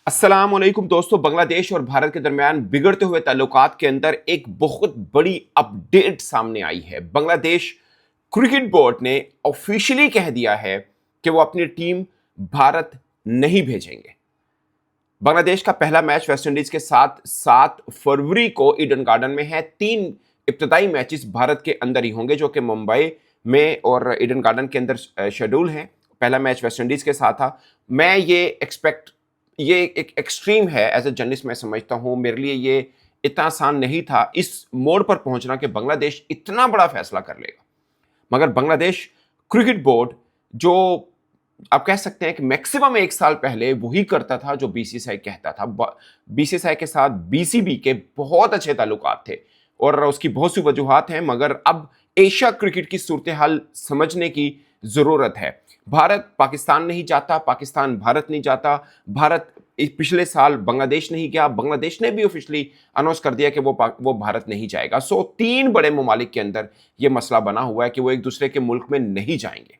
अस्सलाम वालेकुम दोस्तों। बांग्लादेश और भारत के दरमियान बिगड़ते हुए ताल्लुकात के अंदर एक बहुत बड़ी अपडेट सामने आई है। बांग्लादेश क्रिकेट बोर्ड ने ऑफिशियली कह दिया है कि वो अपनी टीम भारत नहीं भेजेंगे। बांग्लादेश का पहला मैच वेस्टइंडीज के साथ 7 फरवरी को ईडन गार्डन में है। 3 इब्तदाई मैचेस भारत के अंदर ही होंगे, जो कि मुंबई में और ईडन गार्डन के अंदर शेड्यूल है। पहला मैच वेस्टइंडीज के साथ था। मैं ये एक एक्सट्रीम है एज ए जर्नलिस्ट, मैं समझता हूं। मेरे लिए ये इतना आसान नहीं था इस मोड़ पर पहुंचना कि बांग्लादेश इतना बड़ा फैसला कर लेगा। मगर बांग्लादेश क्रिकेट बोर्ड, जो आप कह सकते हैं कि मैक्सिमम 1 साल पहले वही करता था जो बीसीसीआई कहता था। बीसीसीआई के साथ बीसीबी के बहुत अच्छे ताल्लुकात थे और उसकी बहुत सी वजूहात हैं, मगर अब एशिया क्रिकेट की सूरत हाल समझने की जरूरत है। भारत पाकिस्तान नहीं जाता, पाकिस्तान भारत नहीं जाता। भारत पिछले साल बांग्लादेश नहीं गया, बांग्लादेश ने भी ऑफिशियली अनाउंस कर दिया कि वो भारत नहीं जाएगा। 3 बड़े ममालिक के अंदर यह मसला बना हुआ है कि वो एक दूसरे के मुल्क में नहीं जाएंगे।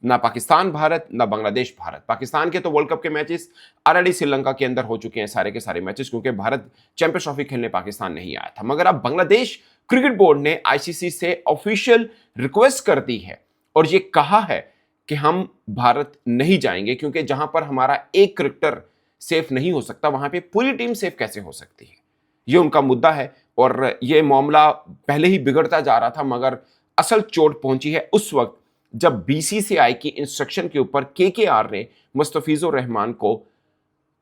ना पाकिस्तान भारत, ना बांग्लादेश भारत। पाकिस्तान के तो वर्ल्ड कप के मैचेस ऑलरेडी श्रीलंका के अंदर हो चुके हैं, सारे के सारे मैचेस, क्योंकि भारत चैंपियंस ट्रॉफी खेलने पाकिस्तान नहीं आया था। मगर अब बांग्लादेश क्रिकेट बोर्ड ने आईसीसी से ऑफिशियल रिक्वेस्ट कर दी है और ये कहा है कि हम भारत नहीं जाएंगे, क्योंकि जहां पर हमारा एक क्रिकेटर सेफ नहीं हो सकता, वहां पे पूरी टीम सेफ कैसे हो सकती है। ये उनका मुद्दा है और ये मामला पहले ही बिगड़ता जा रहा था, मगर असल चोट पहुंची है उस वक्त जब बीसीसीआई की इंस्ट्रक्शन के ऊपर केकेआर ने मुस्तफिजुर रहमान को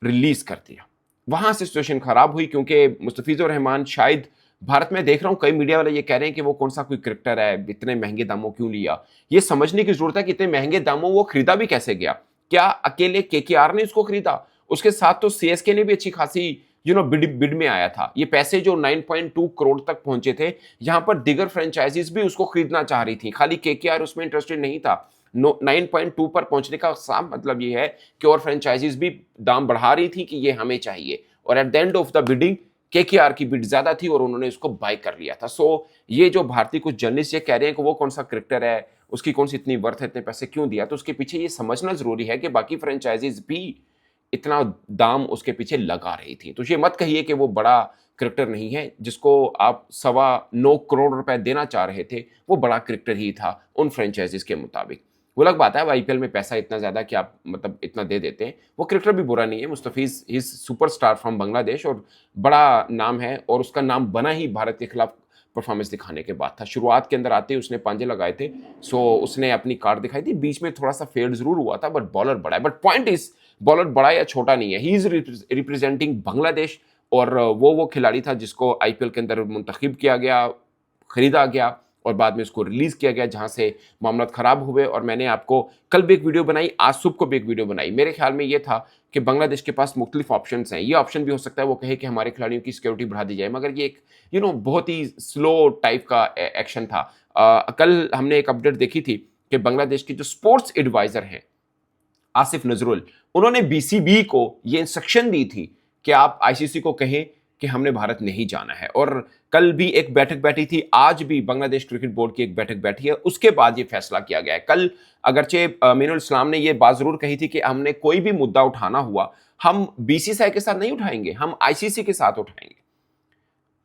रिलीज कर दिया। वहां से सिचुएशन खराब हुई, क्योंकि मुस्तफिजुर रहमान शायद, भारत में देख रहा हूं कई मीडिया वाले ये कह रहे हैं कि वो कौन सा कोई क्रिकेटर है, इतने महंगे दामों क्यों लिया। ये समझने की जरूरत है कि इतने महंगे दामों वो खरीदा भी कैसे गया। क्या अकेले केकेआर ने उसको खरीदा? उसके साथ तो सीएसके ने भी अच्छी खासी बिड में आया था। ये पैसे जो 9.2 करोड़ तक पहुंचे थे, यहां पर दिगर फ्रेंचाइजीज भी उसको खरीदना चाह रही थी, खाली केकेआर उसमें इंटरेस्टेड नहीं था। 9.2 पर पहुंचने का साफ मतलब ये है कि और फ्रेंचाइजीज भी दाम बढ़ा रही थी कि ये हमें चाहिए, और at the end of the bidding KKR की बिड ज्यादा थी और उन्होंने उसको बाय कर लिया था। ये जो भारतीय कुछ जर्नलिस्ट ये कह रहे हैं कि वो कौन सा क्रिकेटर है, उसकी कौन सी इतनी वर्थ है, इतने पैसे क्यों दिया, तो उसके पीछे ये समझना जरूरी है कि बाकी फ्रेंचाइजीज भी इतना दाम उसके पीछे लगा रही थी। तो ये मत कहिए कि वो बड़ा क्रिकेटर नहीं है। जिसको आप 9.25 करोड़ रुपए देना चाह रहे थे, वो बड़ा क्रिकेटर ही था उन फ्रेंचाइजीज के मुताबिक। वो अलग बात है, आईपीएल में पैसा इतना ज्यादा कि आप मतलब इतना दे देते हैं। वो क्रिकेटर भी बुरा नहीं है, मुस्तफिज इज सुपरस्टार फ्रॉम बांग्लादेश और बड़ा नाम है, और उसका नाम बना ही भारत के खिलाफ परफॉर्मेंस दिखाने के बाद था। शुरुआत के अंदर आते ही उसने पांजे लगाए थे, उसने अपनी कार्ड दिखाई थी, बीच में थोड़ा सा फेड जरूर हुआ था, बट बॉलर बड़ा है। बट पॉइंट इज, बॉलर बड़ा या छोटा नहीं है, ही इज रिप्रेजेंटिंग बांग्लादेश। और वो खिलाड़ी था जिसको आईपीएल के अंदर मुंतखब किया गया, खरीदा गया और बाद में उसको रिलीज किया गया, जहां से मामला खराब हुए। और मैंने आपको कल भी एक वीडियो बनाई, आज सुबह को भी एक वीडियो बनाई। मेरे ख्याल में ये था कि बांग्लादेश के पास मुख्तलिफ ऑप्शन हैं। ये ऑप्शन भी हो सकता है वो कहे कि हमारे खिलाड़ियों की सिक्योरिटी बढ़ा दी जाए, मगर ये एक बहुत ही स्लो टाइप का एक्शन था। कल हमने एक अपडेट देखी थी कि बांग्लादेश की जो स्पोर्ट्स एडवाइजर हैं आसिफ नजरुल, उन्होंने बीसीबी को ये इंस्ट्रक्शन दी थी कि आप आईसीसी को कहें कि हमने भारत नहीं जाना है। और कल भी एक बैठक बैठी थी, आज भी बांग्लादेश क्रिकेट बोर्ड की एक बैठक बैठी है, उसके बाद ये फैसला किया गया है। कल अगरचे मीनुल इस्लाम ने ये बात जरूर कही थी कि हमने कोई भी मुद्दा उठाना हुआ, हम बीसीसीआई के साथ नहीं उठाएंगे, हम आईसीसी के साथ उठाएंगे,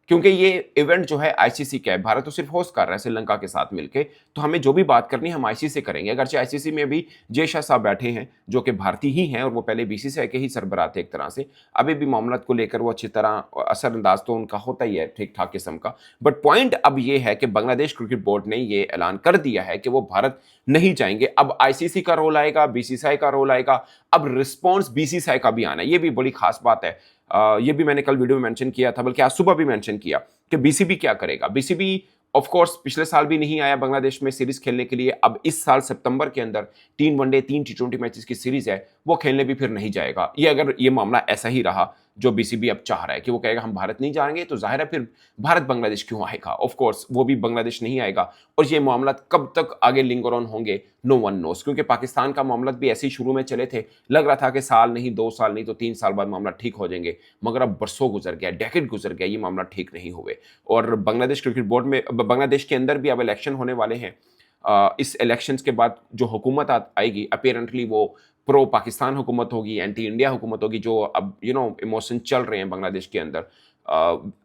क्योंकि ये इवेंट जो है आईसीसी का है। भारत तो सिर्फ होस्ट कर रहा है श्रीलंका के साथ मिलके, तो हमें जो भी बात करनी है हम आईसीसी से करेंगे। अगरचे आईसीसी में भी जय शाह साहब बैठे हैं जो कि भारतीय ही हैं और वो पहले बीसीसीआई के ही सरबराह थे एक तरह से। अभी भी मामला को लेकर वो अच्छी तरह असरअंदाज तो उनका होता ही है ठीक ठाक किस्म का। बट पॉइंट अब ये है कि बांग्लादेश क्रिकेट बोर्ड ने ये ऐलान कर दिया है कि वो भारत नहीं जाएंगे। अब आईसीसी का रोल आएगा, बीसीसीआई का रोल आएगा, अब रिस्पॉन्स बीसीसीआई का भी आना है। ये भी बड़ी खास बात है। ये भी मैंने कल वीडियो में मेंशन किया था, बल्कि आज सुबह भी मेंशन किया कि बीसीबी क्या करेगा। बीसीबी ऑफ कोर्स पिछले साल भी नहीं आया बांग्लादेश में सीरीज खेलने के लिए। अब इस साल सितंबर के अंदर 3 वनडे 3 टी20 मैचेस की सीरीज है, वो खेलने भी फिर नहीं जाएगा। ये अगर ये मामला ऐसा ही रहा जो बीसीबी अब चाह रहा है कि वो कहेगा हम भारत नहीं जाएंगे, तो जाहिर है फिर भारत बांग्लादेश क्यों आएगा। ऑफ कोर्स वो भी बांग्लादेश नहीं आएगा। और ये मामला कब तक आगे लिंगर ऑन होंगे, नो वन नोस, क्योंकि पाकिस्तान का मामला भी ऐसे ही शुरू में चले थे, लग रहा था कि साल नहीं, 2 साल नहीं तो 3 साल बाद मामला ठीक हो जाएंगे, मगर अब बरसों गुजर गया, डेकेड गुजर गया, ये मामला ठीक नहीं हुए। और बांग्लादेश क्रिकेट बोर्ड में, बांग्लादेश के अंदर भी अब इलेक्शन होने वाले हैं। इस इलेक्शंस के बाद जो हुकूमत आएगी, अपेरेंटली वो प्रो पाकिस्तान हुकूमत होगी, एंटी इंडिया हुकूमत होगी, जो अब इमोशन चल रहे हैं बांग्लादेश के अंदर।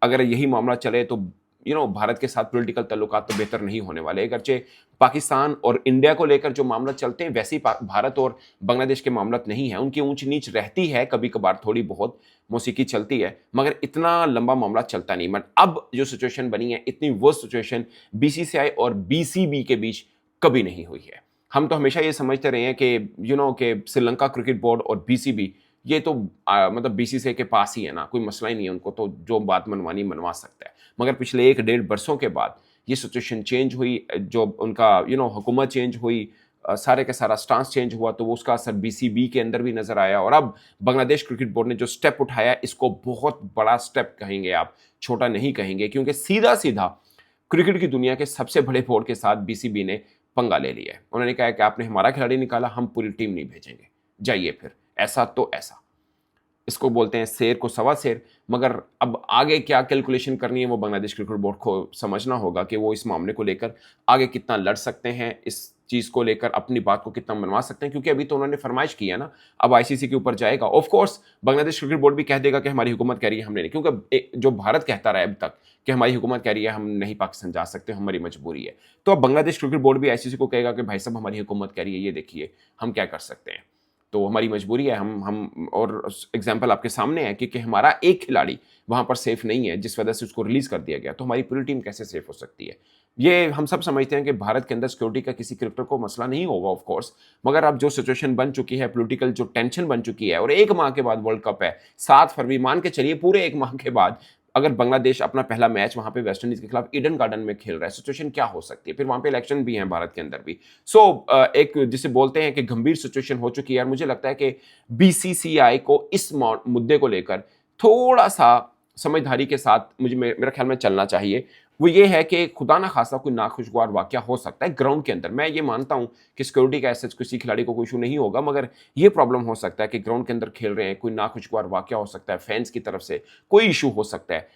अगर यही मामला चले तो भारत के साथ पॉलिटिकल ताल्लुकात तो बेहतर नहीं होने वाले। अगरचे पाकिस्तान और इंडिया को लेकर जो मामला चलते हैं वैसे ही भारत और बांग्लादेश के मामला नहीं है, उनकी ऊंच नीच रहती है, कभी कभार थोड़ी बहुत मौसीकी चलती है, मगर इतना लंबा मामला चलता नहीं। बट अब जो सिचुएशन बनी है, इतनी वर्स्ट सिचुएशन बीसीसीआई और बीसीबी के बीच कभी नहीं हुई है। हम तो हमेशा ये समझते रहे हैं कि श्रीलंका क्रिकेट बोर्ड और बीसीबी ये तो मतलब बीसीसीआई के पास ही है ना, कोई मसला ही नहीं है, उनको तो जो बात मनवानी मनवा सकता है। मगर पिछले 1 डेढ़ बरसों के बाद ये सिचुएशन चेंज हुई, जो उनका हुकूमत चेंज हुई, सारे का सारा स्टांस चेंज हुआ, तो वो उसका असर बीसीबी के अंदर भी नजर आया। और अब बांग्लादेश क्रिकेट बोर्ड ने जो स्टेप उठाया, इसको बहुत बड़ा स्टेप कहेंगे आप, छोटा नहीं कहेंगे, क्योंकि सीधा सीधा क्रिकेट की दुनिया के सबसे बड़े बोर्ड के साथ बीसीबी ने पंगा ले लिया है। उन्होंने कहा कि आपने हमारा खिलाड़ी निकाला, हम पूरी टीम नहीं भेजेंगे, जाइए फिर, ऐसा तो ऐसा। इसको बोलते हैं शेर को सवा शेर। मगर अब आगे क्या कैलकुलेशन करनी है वो बांग्लादेश क्रिकेट बोर्ड को समझना होगा कि वो इस मामले को लेकर आगे कितना लड़ सकते हैं, इस चीज को लेकर अपनी बात को कितना मनवा सकते हैं, क्योंकि अभी तो उन्होंने फरमाइश की है ना, अब आईसीसी के ऊपर जाएगा। Of course Bangladesh cricket board भी कह देगा कि हमारी हुकूमत कह रही है हमने नहीं, क्योंकि जो भारत कहता रहा है अब तक कि हमारी हुकूमत कह रही है हम नहीं पाकिस्तान जा सकते, हमारी मजबूरी है, तो अब बांग्लादेश क्रिकेट बोर्ड भी आईसीसी को कहेगा कि भाई साहब हमारी हुकूमत कह रही है, ये देखिए हम क्या कर सकते हैं, तो हमारी मजबूरी है। हम और एग्जाम्पल आपके सामने है कि हमारा एक खिलाड़ी वहां पर सेफ नहीं है, जिस वजह से उसको रिलीज कर दिया गया, तो हमारी पूरी टीम कैसे सेफ हो सकती है। ये हम सब समझते हैं कि भारत के अंदर सिक्योरिटी का किसी क्रिकेटर को मसला नहीं होगा ऑफ कोर्स, मगर अब जो सिचुएशन बन चुकी है, पॉलिटिकल जो टेंशन बन चुकी है, और 1 माह के बाद वर्ल्ड कप है, 7 फरवरी, मान के चलिए पूरे 1 माह के बाद अगर बांग्लादेश अपना पहला मैच वहां पे वेस्ट इंडीज के खिलाफ ईडन गार्डन में खेल रहा है, सिचुएशन क्या हो सकती है। फिर वहां पे इलेक्शन भी है भारत के अंदर भी। एक जिसे बोलते हैं कि गंभीर सिचुएशन हो चुकी है। और मुझे लगता है कि बीसीसीआई को इस मुद्दे को लेकर थोड़ा सा समझदारी के साथ मेरा ख्याल में चलना चाहिए। वो ये है कि खुदा ना खासा कोई नाखुशगवार वाकया हो सकता है ग्राउंड के अंदर। मैं ये मानता हूं कि सिक्योरिटी का ऐसे किसी खिलाड़ी को कोई इशू नहीं होगा, मगर ये प्रॉब्लम हो सकता है कि ग्राउंड के अंदर खेल रहे हैं, कोई नाखुशगवार वाकया हो सकता है, फैंस की तरफ से कोई इशू हो सकता है।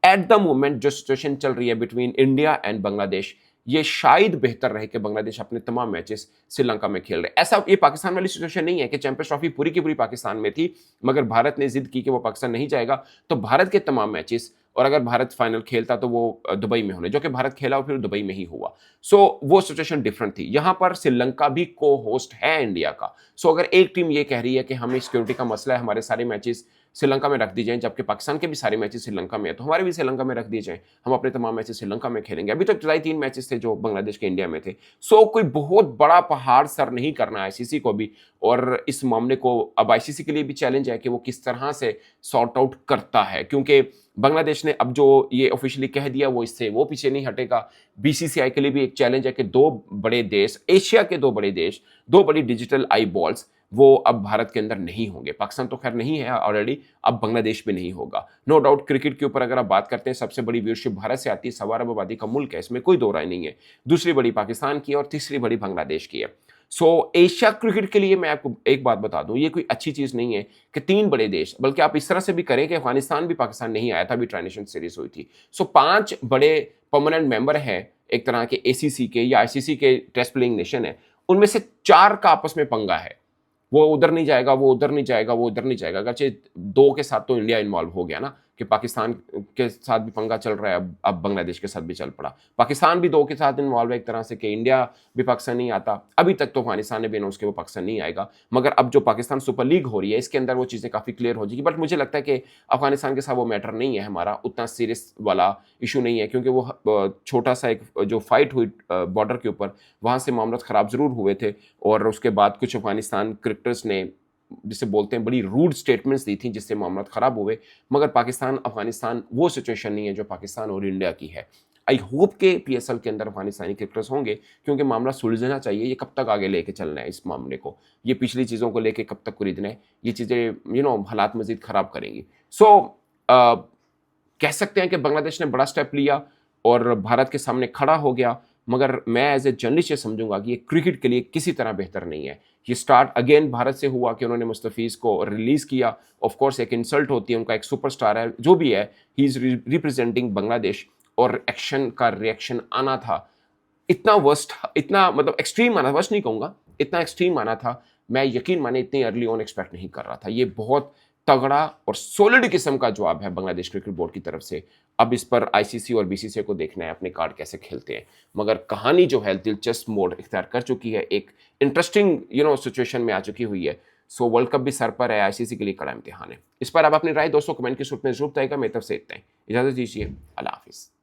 एट द मोमेंट जो सिचुएशन चल रही है बिटवीन इंडिया एंड बांग्लादेश, ये शायद बेहतर रहे कि बांग्लादेश अपने तमाम मैचेस श्रीलंका में खेल रहे। ऐसा ये पाकिस्तान वाली सिचुएशन नहीं है कि चैंपियंस ट्रॉफी पूरी की पूरी पाकिस्तान में थी, मगर भारत ने जिद की कि वो पाकिस्तान नहीं जाएगा, तो भारत के तमाम मैचेस, और अगर भारत फाइनल खेलता तो वो दुबई में होने, जो कि भारत खेला और फिर दुबई में ही हुआ। वो सिचुएशन डिफरेंट थी। यहां पर श्रीलंका भी को होस्ट है इंडिया का। अगर एक टीम ये कह रही है कि हमें सिक्योरिटी का मसला है, हमारे सारे मैचेस श्रीलंका में रख दी जाएं, जबकि पाकिस्तान के भी सारे मैचेस श्रीलंका में है, तो हमारे भी श्रीलंका में रख दिए जाएं, हम अपने तमाम मैचेस श्रीलंका में खेलेंगे। अभी तक जुलाई 3 मैचेस थे जो बांग्लादेश के इंडिया में थे। कोई बहुत बड़ा पहाड़ सर नहीं करना है आईसीसी को भी, और इस मामले को अब आईसीसी के लिए भी चैलेंज है कि वो किस तरह से सॉर्ट आउट करता है, क्योंकि बांग्लादेश ने अब जो ये ऑफिशियली कह दिया वो पीछे नहीं हटेगा। बीसीसीआई के लिए भी एक चैलेंज है कि 2 बड़े देश, एशिया के 2 बड़े देश, 2 बड़ी डिजिटल आई बॉल्स, वो अब भारत के अंदर नहीं होंगे। पाकिस्तान तो खैर नहीं है ऑलरेडी, अब बांग्लादेश भी नहीं होगा। नो डाउट क्रिकेट के ऊपर अगर आप बात करते हैं, सबसे बड़ी व्यूअरशिप भारत से आती है, 1.25 अरब आबादी का मुल्क है, इसमें कोई दो राय नहीं है। दूसरी बड़ी पाकिस्तान की है और तीसरी बड़ी बांग्लादेश की है। एशिया क्रिकेट के लिए मैं आपको एक बात बता दूं, ये कोई अच्छी चीज नहीं है कि 3 बड़े देश, बल्कि आप इस तरह से भी करें कि अफगानिस्तान भी पाकिस्तान नहीं आया था, अभी ट्रांजिशन सीरीज हुई थी। 5 बड़े परमानेंट मेंबर हैं एक तरह के एसीसी के या आईसीसी के टेस्ट प्लेइंग नेशन है, उनमें से 4 का आपस में पंगा है। वो उधर नहीं जाएगा, वो उधर नहीं जाएगा, वो उधर नहीं जाएगा। अगरचे 2 के साथ तो इंडिया इन्वॉल्व हो गया ना, कि पाकिस्तान के साथ भी पंगा चल रहा है, अब बांग्लादेश के साथ भी चल पड़ा। पाकिस्तान भी 2 के साथ इन्वॉल्व है एक तरह से, कि इंडिया भी पाकिस्तान नहीं आता। अभी तक तो अफगानिस्तान ने भी अनाउंस किया वो पाकिस्तान नहीं आएगा, मगर अब जो पाकिस्तान सुपर लीग हो रही है इसके अंदर वो चीज़ें काफ़ी क्लियर हो जाएगी। बट मुझे लगता है कि अफगानिस्तान के साथ वो मैटर नहीं है, हमारा उतना सीरियस वाला इशू नहीं है, क्योंकि वो छोटा सा एक जो फाइट हुई बॉर्डर के ऊपर, वहाँ से मामला ख़राब ज़रूर हुए थे, और उसके बाद कुछ अफगानिस्तान क्रिकेटर्स ने, जिसे बोलते हैं, बड़ी रूड स्टेटमेंट्स दी थी, जिससे मामला खराब हुए। मगर पाकिस्तान अफगानिस्तान वो सिचुएशन नहीं है जो पाकिस्तान और इंडिया की है। आई होप के पीएसएल के अंदर अफगानिस्तानी क्रिकेटर्स होंगे, क्योंकि मामला सुलझना चाहिए। ये कब तक आगे लेके चलना है इस मामले को, ये पिछली चीज़ों को लेके कब तक कुरीदना है, ये चीज़ें हालात मजीद ख़राब करेंगी। कह सकते हैं कि बांग्लादेश ने बड़ा स्टेप लिया और भारत के सामने खड़ा हो गया, मगर मैं एज ए जर्नलिस्ट ये समझूंगा कि ये क्रिकेट के लिए किसी तरह बेहतर नहीं है। ये स्टार्ट अगेन भारत से हुआ कि उन्होंने मुस्तफीज़ को रिलीज़ किया। ऑफ कोर्स एक इंसल्ट होती है, उनका एक सुपरस्टार है, जो भी है, ही इज़ रिप्रेजेंटिंग बांग्लादेश, और एक्शन का रिएक्शन आना था इतना वर्स्ट, इतना मतलब एक्सट्रीम आना, वर्स्ट नहीं कहूँगा, इतना एक्सट्रीम आना था मैं यकीन माने इतनी अर्ली ऑन एक्सपेक्ट नहीं कर रहा था। ये बहुत तगड़ा और सॉलिड किस्म का जवाब है बांग्लादेश क्रिकेट बोर्ड की तरफ से। अब इस पर आईसीसी और बीसीसीआई को देखना है अपने कार्ड कैसे खेलते हैं। मगर कहानी जो है दिलचस्प मोड़ इख्तियार कर चुकी है, एक इंटरेस्टिंग सिचुएशन में आ चुकी हुई है। सो वर्ल्ड कप भी सर पर है, आईसीसी के लिए कड़ा इम्तिहान है। इस पर आप अपनी राय दोस्तों कमेंट की सूरत में जरूर बताइएगा। मेरी तरफ से इतना ही, इजाजत दीजिए, अल्लाह हाफिज़।